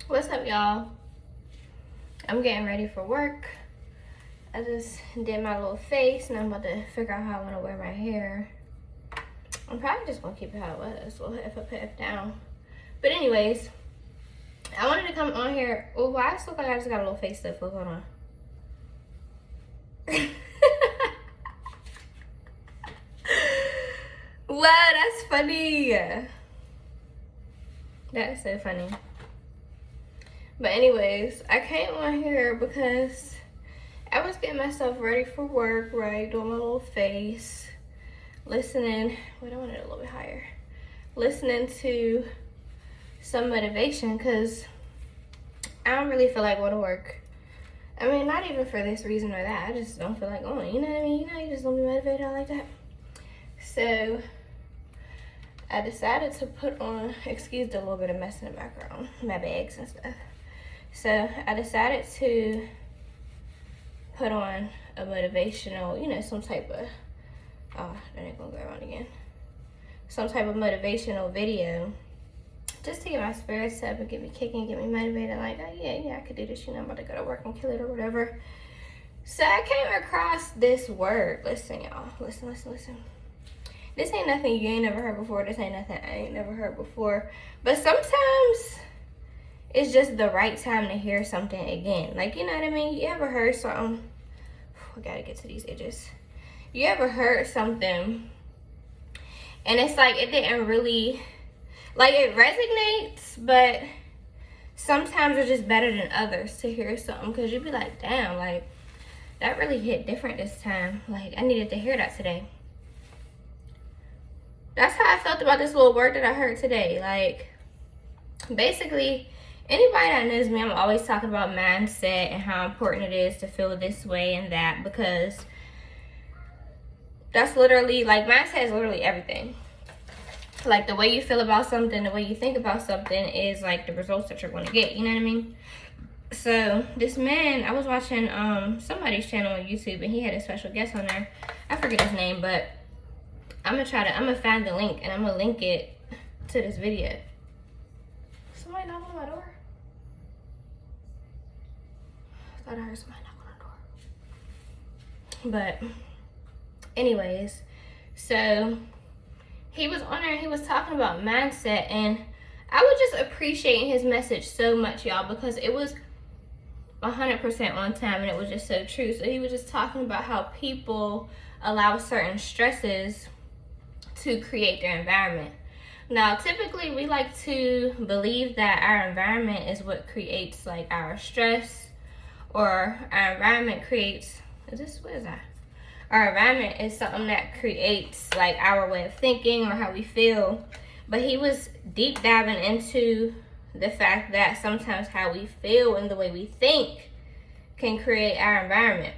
What's up, y'all? I'm getting ready for work. I just did my little face and I'm about to figure out how I want to wear my hair. I'm probably just gonna keep it how it was, little half up, half down. But anyways, I wanted to come on here. Oh, why I still look like I just got a little face stuff. Look, hold on. Wow, that's funny. That's so funny. But anyways, I came on here because I was getting myself ready for work, right? Doing my little face. Listening. Wait, I want it a little bit higher. Listening to some motivation because I don't really feel like going to work. I mean, not even for this reason or that. I just don't feel like going. You know what I mean? You know, you just don't be motivated out like that. So I decided to put on, excuse the little bit of mess in the background, my bags and stuff. So I decided to put on a motivational, you know, some type of, oh, that ain't gonna go around again. Some type of motivational video just to get my spirits up and get me kicking, get me motivated. Like, oh yeah, I could do this. You know, I'm about to go to work and kill it or whatever. So I came across this word. Listen, y'all. Listen. This ain't nothing you ain't never heard before. This ain't nothing I ain't never heard before. But sometimes it's just the right time to hear something again. Like, you know what I mean? You ever heard something? I gotta get to these edges. You ever heard something and it's like it didn't really, like it resonates, but sometimes it's just better than others to hear something because you'd be like, damn, like that really hit different this time. Like I needed to hear that today. That's how I felt about this little word that I heard today. Like, basically, anybody that knows me, I'm always talking about mindset and how important it is to feel this way and that, because that's literally, like, mindset is literally everything. Like, the way you feel about something, the way you think about something is, like, the results that you're going to get. You know what I mean? So, this man, I was watching somebody's channel on YouTube, and he had a special guest on there. I forget his name, but I'm gonna find the link and I'm gonna link it to this video. Somebody knock on my door? I thought I heard somebody knock on the door. But anyways, so he was on there and he was talking about mindset, and I was just appreciating his message so much, y'all, because it was 100% on time and it was just so true. So he was just talking about how people allow certain stresses to create their environment. Now, typically we like to believe that our environment is what creates like our stress, or our environment creates, what is that? Our environment is something that creates like our way of thinking or how we feel. But he was deep diving into the fact that sometimes how we feel and the way we think can create our environment.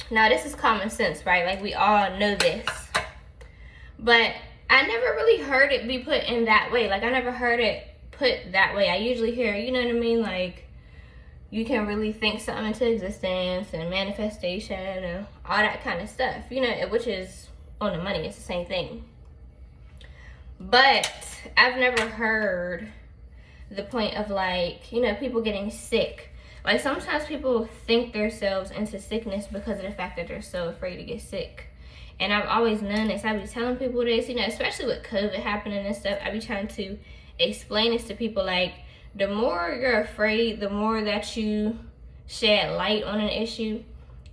Now, this is common sense, right? Like, we all know this. But I never really heard it be put in that way. Like, I never heard it put that way. I usually hear, you know what I mean? Like, you can really think something into existence and manifestation and all that kind of stuff. You know, which is on the money. It's the same thing. But I've never heard the point of, like, you know, people getting sick. Like, sometimes people think themselves into sickness because of the fact that they're so afraid to get sick. And I've always known this. I be telling people this, you know, especially with COVID happening and stuff. I be trying to explain this to people. Like, the more you're afraid, the more that you shed light on an issue,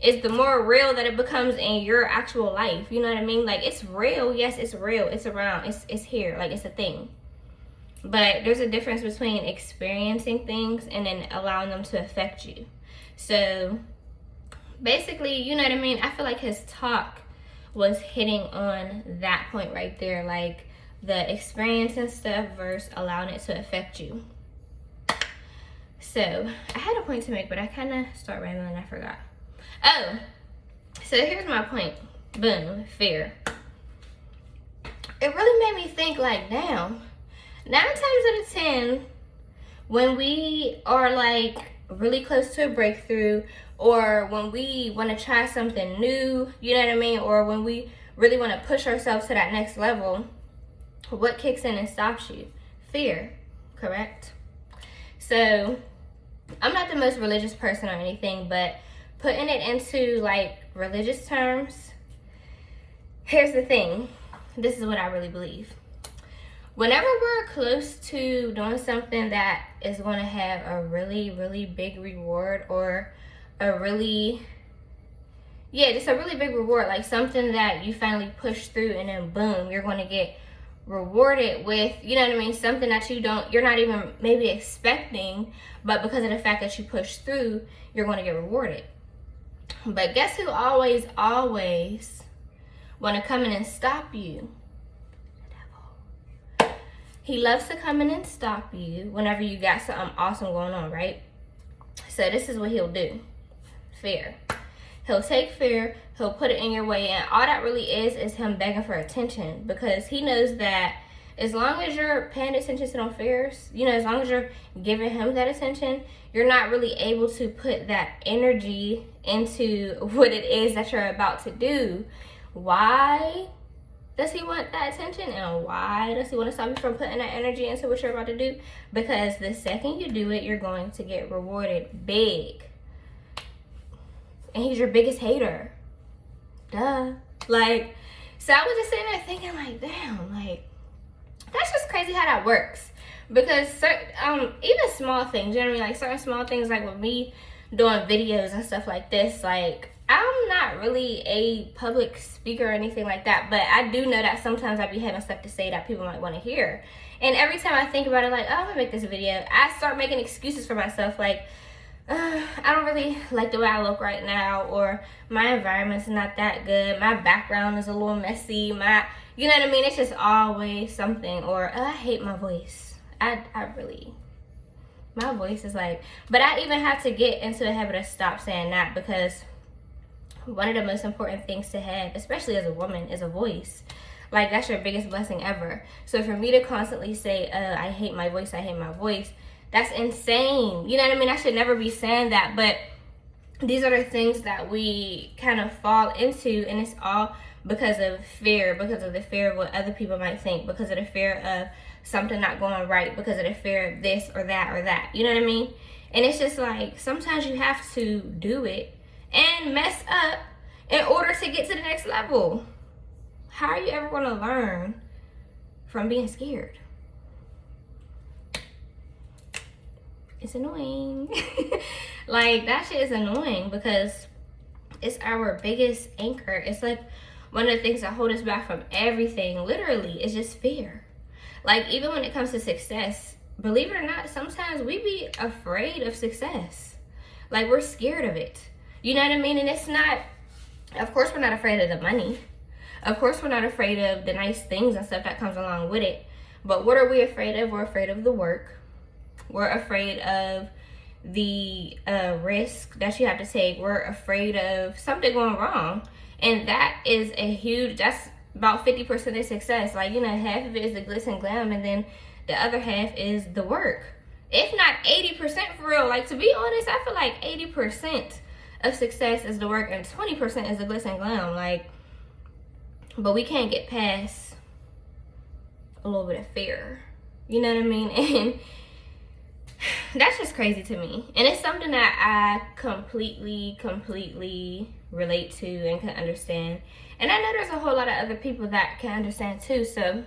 is the more real that it becomes in your actual life. You know what I mean? Like, it's real. Yes, it's real. It's around. It's here. Like, it's a thing. But there's a difference between experiencing things and then allowing them to affect you. So, basically, you know what I mean? I feel like his talk was hitting on that point right there, like the experience and stuff versus allowing it to affect you. So I had a point to make, but I kind of started rambling and I forgot. Oh, so here's my point. Boom, fear. It really made me think, like, damn, 9 times out of 10, when we are like really close to a breakthrough, or when we want to try something new, you know what I mean? Or when we really want to push ourselves to that next level, what kicks in and stops you? Fear, correct? So I'm not the most religious person or anything, but putting it into like religious terms, here's the thing. This is what I really believe. Whenever we're close to doing something that is going to have a really, really big reward, or a really, just a really big reward, like something that you finally push through and then boom, you're going to get rewarded with, you know what I mean, something that you're not even maybe expecting, but because of the fact that you push through, you're going to get rewarded. But guess who always want to come in and stop you? He loves to come in and stop you whenever you got something awesome going on, right? So this is what he'll do. Fear. He'll take fear, he'll put it in your way, and all that really is him begging for attention, because he knows that as long as you're paying attention to them fears, you know, as long as you're giving him that attention, you're not really able to put that energy into what it is that you're about to do. Why does he want that attention, and why does he want to stop you from putting that energy into what you're about to do? Because the second you do it, you're going to get rewarded big. And he's your biggest hater. Duh. Like, so I was just sitting there thinking like, damn, like, that's just crazy how that works. Because even small things, you know what I mean? Like certain small things, like with me doing videos and stuff like this, like, I'm not really a public speaker or anything like that, but I do know that sometimes I be having stuff to say that people might want to hear. And every time I think about it, like, oh, I'm gonna make this video, I start making excuses for myself, like, I don't really like the way I look right now, or my environment's not that good, my background is a little messy, you know what I mean? It's just always something. Or I hate my voice. I really, my voice is like, but I even have to get into the habit of stop saying that, because one of the most important things to have, especially as a woman, is a voice. Like, that's your biggest blessing ever. So for me to constantly say, I hate my voice, I hate my voice, that's insane. You know what I mean? I should never be saying that, but these are the things that we kind of fall into, and it's all because of fear, because of the fear of what other people might think, because of the fear of something not going right, because of the fear of this or that, you know what I mean? And it's just like, sometimes you have to do it and mess up in order to get to the next level. How are you ever going to learn from being scared? It's annoying. Like, that shit is annoying, because it's our biggest anchor. It's like one of the things that hold us back from everything, literally, is just fear. Like, even when it comes to success, believe it or not, sometimes we be afraid of success. Like, we're scared of it. You know what I mean? And it's not, of course we're not afraid of the money. Of course we're not afraid of the nice things and stuff that comes along with it. But what are we afraid of? We're afraid of the work. We're afraid of the risk that you have to take. We're afraid of something going wrong. And that is that's about 50% of success. Like, you know, half of it is the glitz and glam, and then the other half is the work. If not 80% for real. Like, to be honest, I feel like 80% of success is the work and 20% is the glitz and glam. Like, but we can't get past a little bit of fear. You know what I mean? And that's just crazy to me. And it's something that I completely relate to and can understand. And I know there's a whole lot of other people that can understand too. So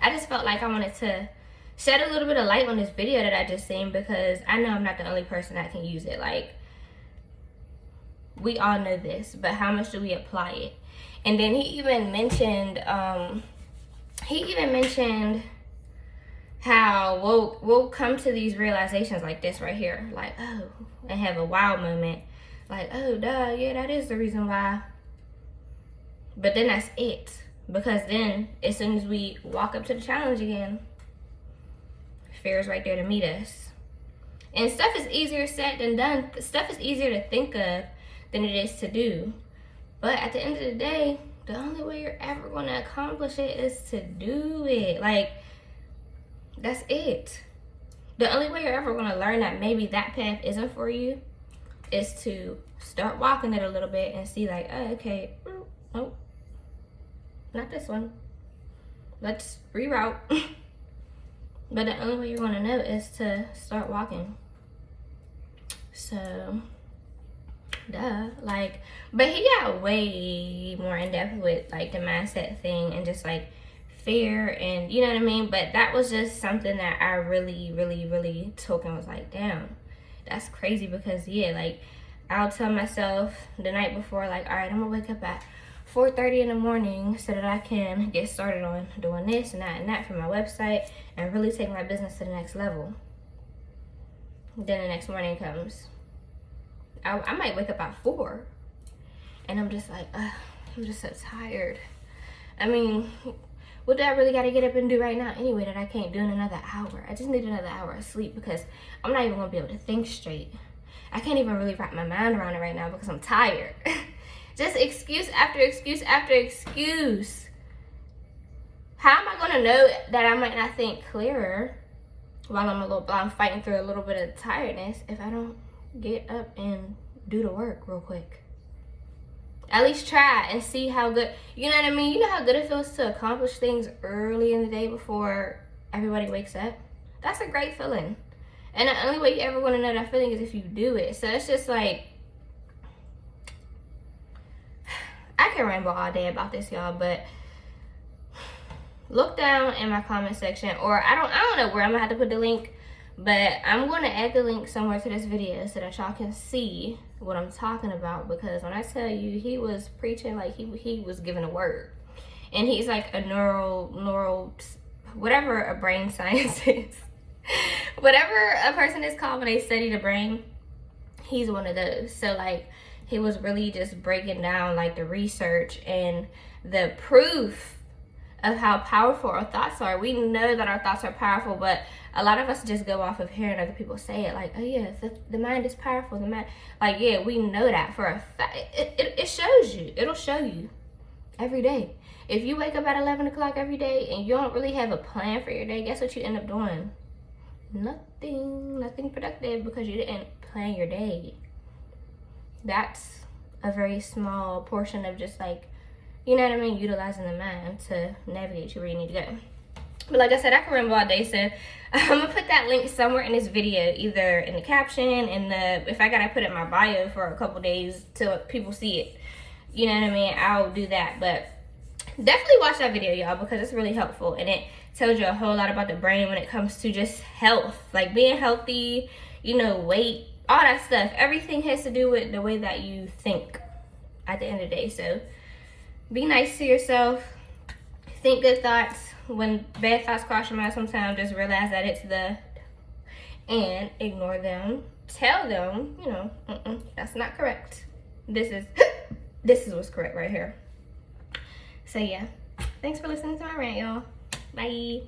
I just felt like I wanted to shed a little bit of light on this video that I just seen, because I know I'm not the only person that can use it. Like, we all know this, but how much do we apply it? And then he even mentioned how we'll come to these realizations like this right here, like, oh, and have a wow moment, like, oh, duh, yeah, that is the reason why. But then that's it, because then as soon as we walk up to the challenge again, fear is right there to meet us. And stuff is easier said than done. Stuff is easier to think of than it is to do. But at the end of the day, the only way you're ever going to accomplish it is to do it. Like, that's it. The only way you're ever going to learn that maybe that path isn't for you is to start walking it a little bit and see, like, oh, okay, oh, not this one. Let's reroute. But the only way you're gonna know is to start walking. So, duh. Like, but he got way more in depth with like the mindset thing and just like fear and you know what I mean. But that was just something that I really took and was like, damn, that's crazy. Because yeah, like I'll tell myself the night before, like, all right, I'm gonna wake up at 4:30 in the morning so that I can get started on doing this and that for my website and really take my business to the next level. Then the next morning comes. I might wake up at 4 and I'm just like, I'm just so tired. I mean, what do I really got to get up and do right now anyway that I can't do in another hour? I just need another hour of sleep because I'm not even going to be able to think straight. I can't even really wrap my mind around it right now because I'm tired. Just excuse after excuse after excuse. How am I going to know that I might not think clearer while I'm fighting through a little bit of tiredness if I don't get up and do the work real quick? At least try and see how good, you know what I mean? You know how good it feels to accomplish things early in the day before everybody wakes up? That's a great feeling. And the only way you ever want to know that feeling is if you do it. So it's just like, I can ramble all day about this, y'all, but look down in my comment section, or I don't know where I'm gonna have to put the link, but I'm gonna add the link somewhere to this video so that y'all can see what I'm talking about. Because when I tell you, he was preaching like he was giving a word, and he's like a neural whatever a brain science is. Whatever a person is called when they study the brain, he's one of those. So like he was really just breaking down like the research and the proof of how powerful our thoughts are. We know that our thoughts are powerful, but a lot of us just go off of hearing other people say it, like, oh yeah, the mind is powerful. The mind, like, yeah, we know that for a fact. It shows you. It'll show you every day. If you wake up at 11 o'clock every day and you don't really have a plan for your day, guess what you end up doing? Nothing productive, because you didn't plan your day. That's a very small portion of just like, you know what I mean, utilizing the mind to navigate you where you need to go. But like I said, I can ramble all day, so I'm gonna put that link somewhere in this video, either in the caption, if I gotta put it in my bio for a couple days till people see it, you know what I mean, I'll do that. But definitely watch that video, y'all, because it's really helpful, and it tells you a whole lot about the brain when it comes to just health, like being healthy, you know, weight, all that stuff. Everything has to do with the way that you think at the end of the day. So be nice to yourself, think good thoughts. When bad thoughts cross your mind sometimes, just realize that it's and ignore them. Tell them, you know, that's not correct. This is what's correct right here. So yeah, thanks for listening to my rant, y'all. Bye.